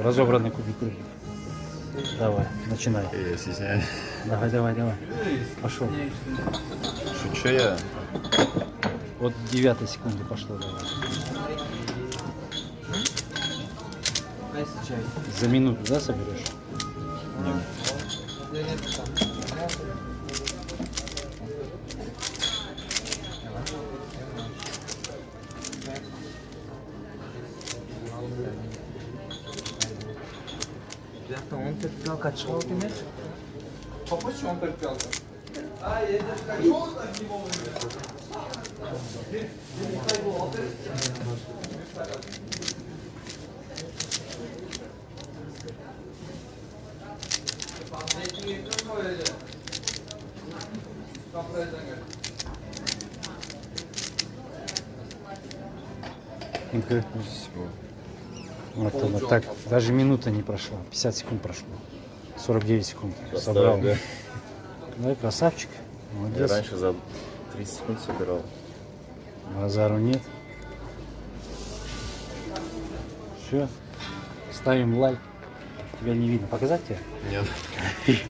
Разобранный кубик Рубик. Давай, начинай. Я стесняюсь. Давай, давай, давай. Пошел. Шучу я. Вот 9 секунды пошло, давай. За минуту, да, соберешь? Ребята, он терпел качал тебе? Попозже он терпел. Вот так, даже минута не прошла, 50 секунд прошло, 49 секунд собрал. Да. Да, красавчик, Я молодец. раньше за 30 секунд собирал. Базару нет. Все, ставим лайк. Тебя не видно, показать тебе? Нет.